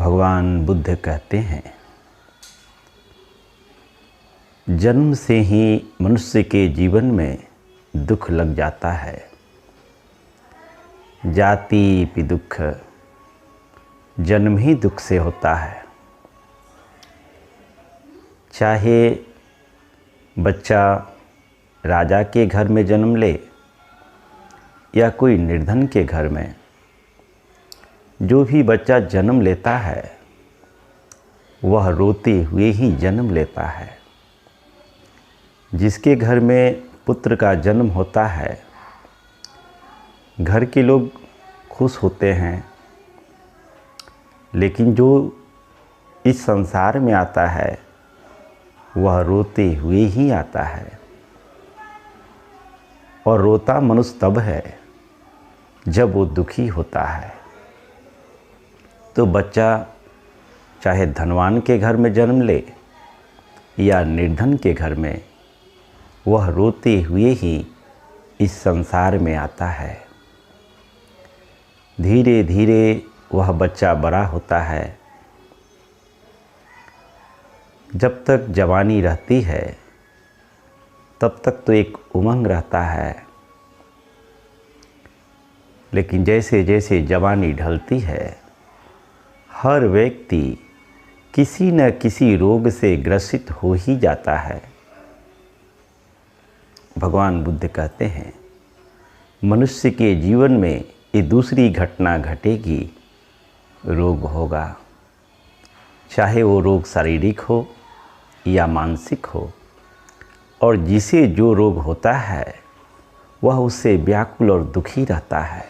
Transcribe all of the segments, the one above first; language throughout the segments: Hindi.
भगवान बुद्ध कहते हैं, जन्म से ही मनुष्य के जीवन में दुख लग जाता है। जाति पि दुख, जन्म ही दुख से होता है। चाहे बच्चा राजा के घर में जन्म ले या कोई निर्धन के घर में, जो भी बच्चा जन्म लेता है वह रोते हुए ही जन्म लेता है। जिसके घर में पुत्र का जन्म होता है, घर के लोग खुश होते हैं, लेकिन जो इस संसार में आता है वह रोते हुए ही आता है। और रोता मनुष्य तब है जब वो दुखी होता है। तो बच्चा चाहे धनवान के घर में जन्म ले या निर्धन के घर में, वह रोते हुए ही इस संसार में आता है। धीरे धीरे वह बच्चा बड़ा होता है। जब तक जवानी रहती है तब तक तो एक उमंग रहता है, लेकिन जैसे जैसे जवानी ढलती है, हर व्यक्ति किसी न किसी रोग से ग्रसित हो ही जाता है। भगवान बुद्ध कहते हैं, मनुष्य के जीवन में ये दूसरी घटना घटेगी, रोग होगा। चाहे वो रोग शारीरिक हो या मानसिक हो, और जिसे जो रोग होता है वह उससे व्याकुल और दुखी रहता है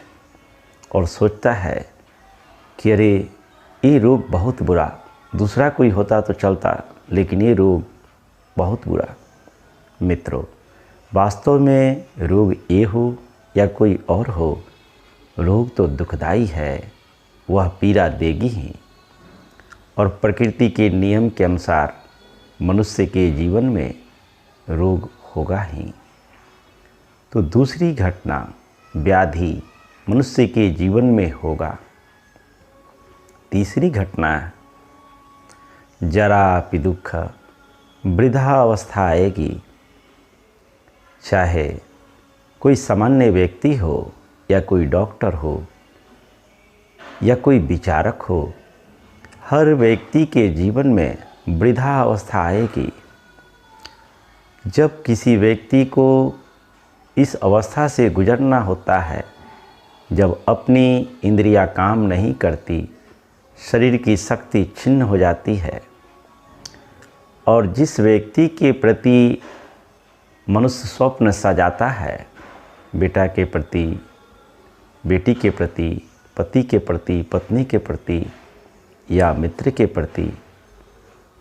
और सोचता है कि अरे ये रोग बहुत बुरा, दूसरा कोई होता तो चलता, लेकिन ये रोग बहुत बुरा। मित्रों, वास्तव में रोग ये हो या कोई और हो, रोग तो दुखदाई है, वह पीड़ा देगी ही। और प्रकृति के नियम के अनुसार मनुष्य के जीवन में रोग होगा ही। तो दूसरी घटना व्याधि मनुष्य के जीवन में होगा। तीसरी घटना जरा पि दुख, वृद्धा अवस्था आएगी। चाहे कोई सामान्य व्यक्ति हो या कोई डॉक्टर हो या कोई विचारक हो, हर व्यक्ति के जीवन में वृद्धा अवस्था आएगी। जब किसी व्यक्ति को इस अवस्था से गुजरना होता है, जब अपनी इंद्रियां काम नहीं करती, शरीर की शक्ति छिन्न हो जाती है, और जिस व्यक्ति के प्रति मनुष्य स्वप्न सजाता है, बेटा के प्रति, बेटी के प्रति, पति के प्रति, पत्नी के प्रति या मित्र के प्रति,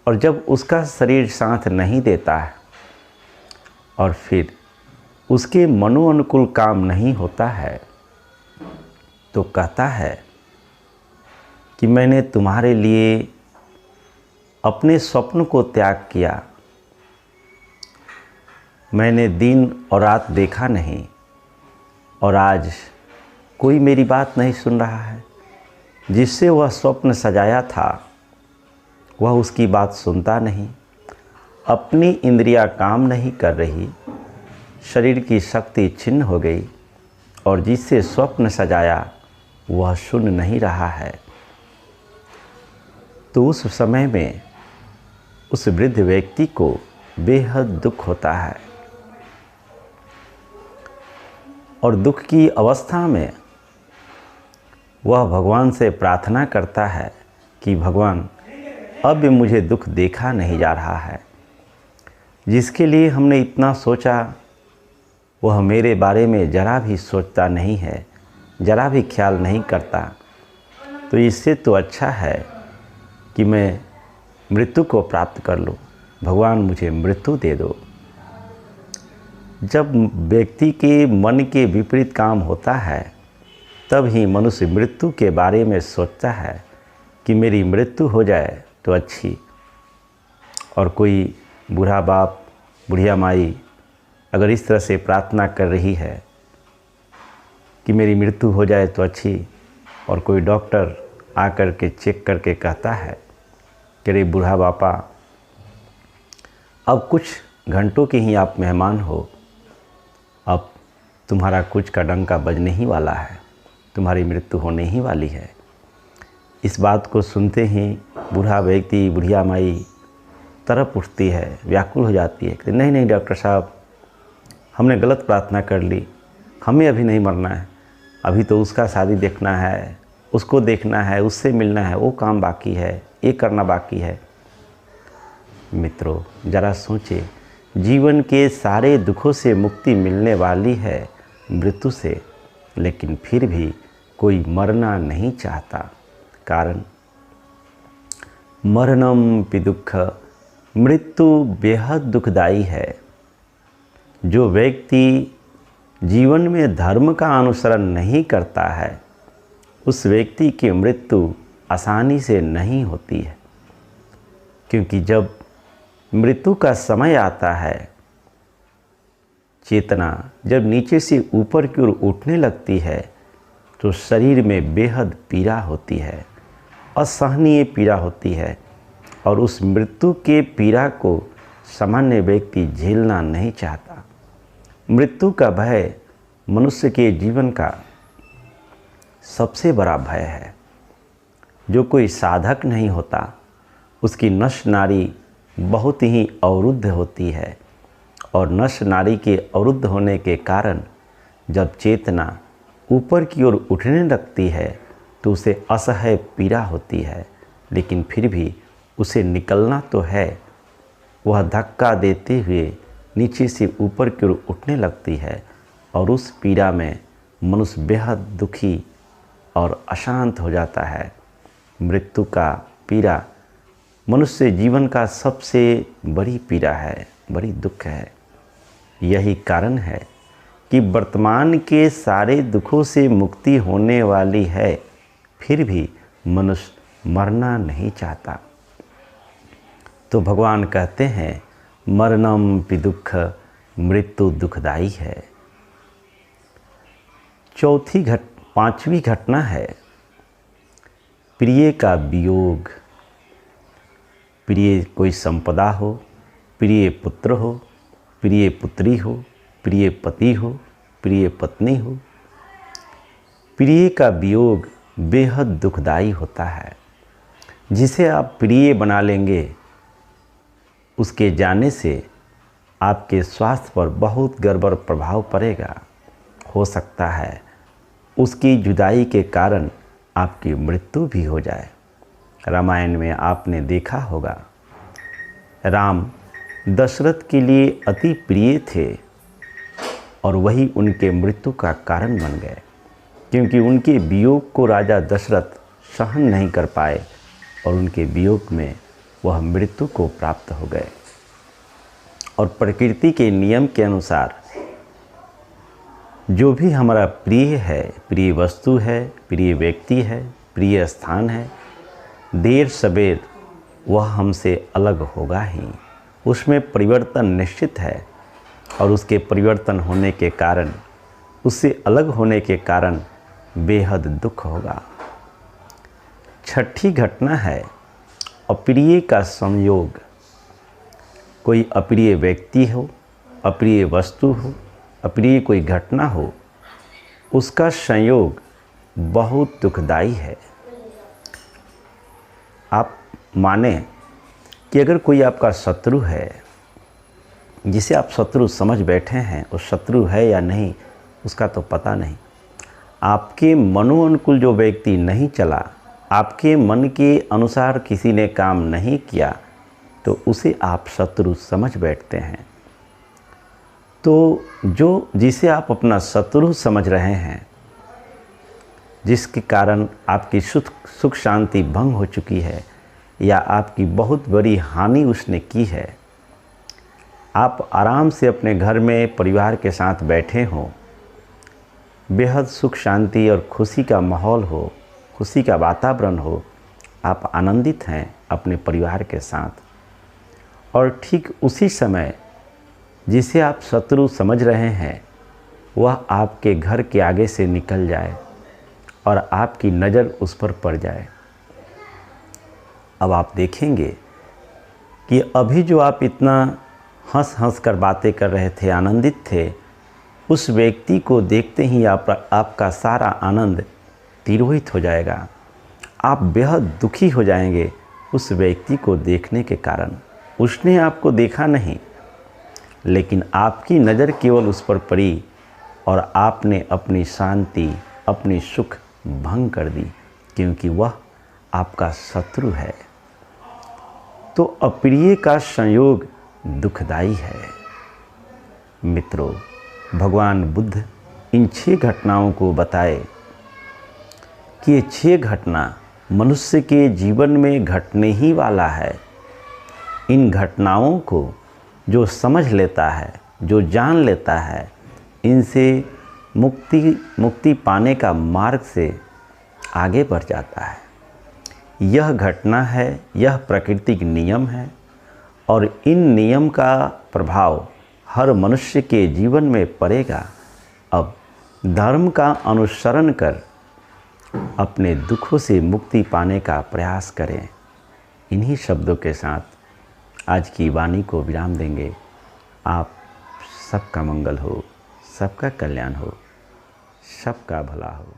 और जब उसका शरीर साथ नहीं देता है और फिर उसके मनोअनुकूल काम नहीं होता है, तो कहता है कि मैंने तुम्हारे लिए अपने स्वप्न को त्याग किया, मैंने दिन और रात देखा नहीं, और आज कोई मेरी बात नहीं सुन रहा है। जिससे वह स्वप्न सजाया था वह उसकी बात सुनता नहीं, अपनी इंद्रियां काम नहीं कर रही, शरीर की शक्ति छिन्न हो गई, और जिससे स्वप्न सजाया वह सुन नहीं रहा है। तो उस समय में उस वृद्ध व्यक्ति को बेहद दुख होता है, और दुख की अवस्था में वह भगवान से प्रार्थना करता है कि भगवान, अब मुझे दुख देखा नहीं जा रहा है। जिसके लिए हमने इतना सोचा वह मेरे बारे में जरा भी सोचता नहीं है, जरा भी ख्याल नहीं करता। तो इससे तो अच्छा है कि मैं मृत्यु को प्राप्त कर लूँ। भगवान, मुझे मृत्यु दे दो। जब व्यक्ति के मन के विपरीत काम होता है, तब ही मनुष्य मृत्यु के बारे में सोचता है कि मेरी मृत्यु हो जाए तो अच्छी। और कोई बूढ़ा बाप, बुढ़िया माई अगर इस तरह से प्रार्थना कर रही है कि मेरी मृत्यु हो जाए तो अच्छी, और कोई डॉक्टर आकर के चेक करके कहता है कि अरे बूढ़ा बापा, अब कुछ घंटों के ही आप मेहमान हो, अब तुम्हारा कुछ का डंका बजने ही वाला है, तुम्हारी मृत्यु होने ही वाली है। इस बात को सुनते ही बूढ़ा व्यक्ति, बुढ़िया माई तरफ उठती है, व्याकुल हो जाती है कि नहीं नहीं डॉक्टर साहब, हमने गलत प्रार्थना कर ली, हमें अभी नहीं मरना है, अभी तो उसका शादी देखना है, उसको देखना है, उससे मिलना है, वो काम बाकी है, ये करना बाकी है। मित्रों, ज़रा सोचें, जीवन के सारे दुखों से मुक्ति मिलने वाली है मृत्यु से, लेकिन फिर भी कोई मरना नहीं चाहता। कारण मरणम पि दुख, मृत्यु बेहद दुखदाई है। जो व्यक्ति जीवन में धर्म का अनुसरण नहीं करता है, उस व्यक्ति की मृत्यु आसानी से नहीं होती है, क्योंकि जब मृत्यु का समय आता है, चेतना जब नीचे से ऊपर की ओर उठने लगती है तो शरीर में बेहद पीड़ा होती है, असहनीय पीड़ा होती है, और उस मृत्यु के पीड़ा को सामान्य व्यक्ति झेलना नहीं चाहता। मृत्यु का भय मनुष्य के जीवन का सबसे बड़ा भय है। जो कोई साधक नहीं होता, उसकी नश नारी बहुत ही अवरुद्ध होती है, और नश नारी के अवरुद्ध होने के कारण जब चेतना ऊपर की ओर उठने लगती है तो उसे असह्य पीड़ा होती है, लेकिन फिर भी उसे निकलना तो है। वह धक्का देते हुए नीचे से ऊपर की ओर उठने लगती है, और उस पीड़ा में मनुष्य बेहद दुखी और अशांत हो जाता है। मृत्यु का पीड़ा मनुष्य जीवन का सबसे बड़ी पीड़ा है, बड़ी दुख है। यही कारण है कि वर्तमान के सारे दुखों से मुक्ति होने वाली है, फिर भी मनुष्य मरना नहीं चाहता। तो भगवान कहते हैं मरणम पि दुख, मृत्यु दुखदाई है। पांचवी घटना है प्रिय का वियोग। प्रिय कोई संपदा हो, प्रिय पुत्र हो, प्रिय पुत्री हो, प्रिय पति हो, प्रिय पत्नी हो, प्रिय का वियोग बेहद दुखदाई होता है। जिसे आप प्रिय बना लेंगे, उसके जाने से आपके स्वास्थ्य पर बहुत गड़बड़ प्रभाव पड़ेगा। हो सकता है उसकी जुदाई के कारण आपकी मृत्यु भी हो जाए। रामायण में आपने देखा होगा, राम दशरथ के लिए अति प्रिय थे, और वही उनके मृत्यु का कारण बन गए, क्योंकि उनके वियोग को राजा दशरथ सहन नहीं कर पाए, और उनके वियोग में वह मृत्यु को प्राप्त हो गए। और प्रकृति के नियम के अनुसार जो भी हमारा प्रिय है, प्रिय वस्तु है, प्रिय व्यक्ति है, प्रिय स्थान है, देर सबेर वह हमसे अलग होगा ही। उसमें परिवर्तन निश्चित है, और उसके परिवर्तन होने के कारण, उससे अलग होने के कारण बेहद दुख होगा। छठी घटना है अप्रिय का संयोग। कोई अप्रिय व्यक्ति हो, अप्रिय वस्तु हो, अप्रिय कोई घटना हो, उसका संयोग बहुत दुखदाई है। आप माने कि अगर कोई आपका शत्रु है, जिसे आप शत्रु समझ बैठे हैं, वो शत्रु है या नहीं उसका तो पता नहीं, आपके मनोअनुकूल जो व्यक्ति नहीं चला, आपके मन के अनुसार किसी ने काम नहीं किया, तो उसे आप शत्रु समझ बैठते हैं। तो जिसे आप अपना शत्रु समझ रहे हैं, जिसके कारण आपकी सुख शांति भंग हो चुकी है, या आपकी बहुत बड़ी हानि उसने की है, आप आराम से अपने घर में परिवार के साथ बैठे हों, बेहद सुख शांति और खुशी का माहौल हो, खुशी का वातावरण हो, आप आनंदित हैं अपने परिवार के साथ, और ठीक उसी समय जिसे आप शत्रु समझ रहे हैं वह आपके घर के आगे से निकल जाए और आपकी नज़र उस पर पड़ जाए, अब आप देखेंगे कि अभी जो आप इतना हंस हंस कर बातें कर रहे थे, आनंदित थे, उस व्यक्ति को देखते ही आपका सारा आनंद तिरोहित हो जाएगा। आप बेहद दुखी हो जाएंगे उस व्यक्ति को देखने के कारण। उसने आपको देखा नहीं, लेकिन आपकी नज़र केवल उस पर पड़ी और आपने अपनी शांति, अपनी सुख भंग कर दी, क्योंकि वह आपका शत्रु है। तो अप्रिय का संयोग दुखदाई है। मित्रों, भगवान बुद्ध इन 6 घटनाओं को बताए कि ये 6 घटना मनुष्य के जीवन में घटने ही वाला है। इन घटनाओं को जो समझ लेता है, जो जान लेता है, इनसे मुक्ति पाने का मार्ग से आगे बढ़ जाता है। यह घटना है, यह प्राकृतिक नियम है और इन नियम का प्रभाव हर मनुष्य के जीवन में पड़ेगा। अब धर्म का अनुसरण कर अपने दुखों से मुक्ति पाने का प्रयास करें। इन्हीं शब्दों के साथ आज की वाणी को विराम देंगे। आप सबका मंगल हो, सबका कल्याण हो, सबका भला हो।